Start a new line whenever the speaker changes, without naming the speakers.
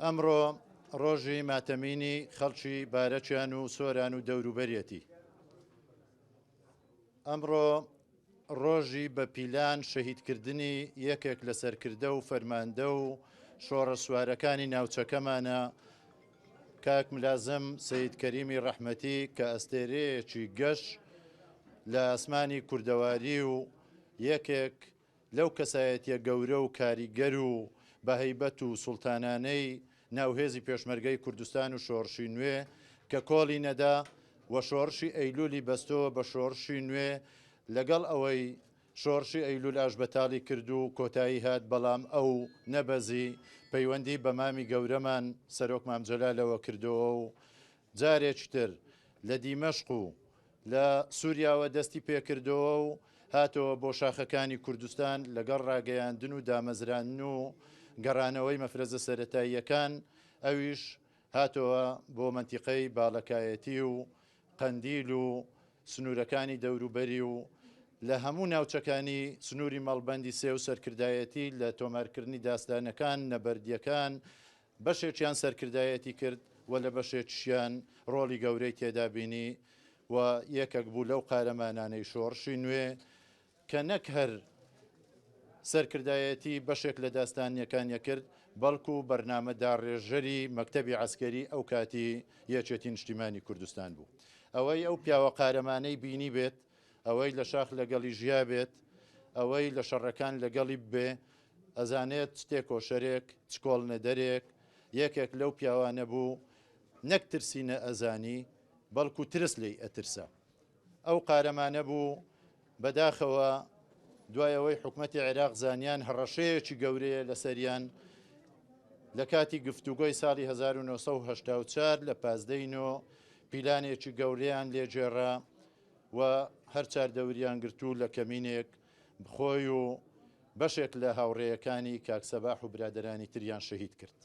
ئەمڕۆ ڕۆژی ماتەمینی خەڵکی بارەچیان و سۆران و دەوروبەرێتی. ئەمڕۆ ڕۆژی بە پیلان شەهیدکردنی یەکێک لە سەرکردە و فەرماندە و شۆڕە سوارەکانی ناوچەکەمانە، کاک ملازم سەید کەریمی ڕەحمەتی، کە ئەستێرەیەکی گەشت لە ئاسمانی کوردەواری و یەکێک لەو کەسایەتیە گەورە و کاریگەر و بەهەیبەت و سوڵتانانەی ناوهێزی پێشمەرگەی کوردستان و شۆڕشی نوێ کە کۆڵی نەدا و شۆڕشی ئەیلولی بەستەوە بە شۆڕشی نوێ، لەگەڵ ئەوەی شۆڕشی ئەیلول ئاشبەتاڵی کرد و کۆتایی هات، بەڵام ئەو نەبەزی پەیوەندی بە مامی گەورەمان سەرۆک مام جەلالەوە کردەوە و جارێکی تر لە دیمەشق و لە سووریاوە دەستی پێکردەوە و هاتەوە بۆ شاخەکانی کوردستان لەگەڵ ڕاگەیاندن و دامەزراندن و گەڕانەوەی مەفرەزە سەرەتاییەکان. ئەویش هاتەوە بۆ مەنتیقەی باڵەکایەتی و قەندیل و سنوورەکانی دەوروبەری و لە هەموو ناوچەکانی سنووری مەڵبەندی سێ و سەرکردایەتی لە تۆمارکردنی داستانەکان نەبەردیەکان بەشێکیان سەرکردایەتی کرد و لە بەشێکیان ڕۆڵی گەورەی تێدا بینی و یەکێک بوو لەو قارەمانانەی شۆڕشی نوێ کە نەک هەر سەرکردایەتی بەشێک لە داستانیەکانیە کرد، بەڵکو و بەرنامەدا ڕێژەری مەکتەبی عەسکەری ئەو کاتی یەکێتی نیشتیمانی کوردستان بوو. ئەوەی ئەو پیاوە قارەمانەی بینی بێت، ئەوەی لە شاخ لەگەڵی ژیا بێت، ئەوەی لە شەڕەکان لەگەڵی بێ، ئەزانێت شتێک و شەرێک چکۆڵ نەدەرێک یەکێک لەو پیاوانە بوو، نەک ترسینە ئەزانی بەڵکو ترس لێی ئەترسە. ئەو قارەمانە بوو بەداخەوە دوایەوەی حکومەتی عێراق زانیان هەڕەشەیەکی گەورەیە لەسەریان لە کاتی گفتوگۆی ساڵی 1984 لە پازدەینۆ پیلانێکی گەورەیان لێجێڕا و هەر چاردەوریان گرتو لە کەمینێک بخۆی و بەشێک لە هاوڕێیەکانی کاک سەباح و برادەرانی تریان شەهید کرد.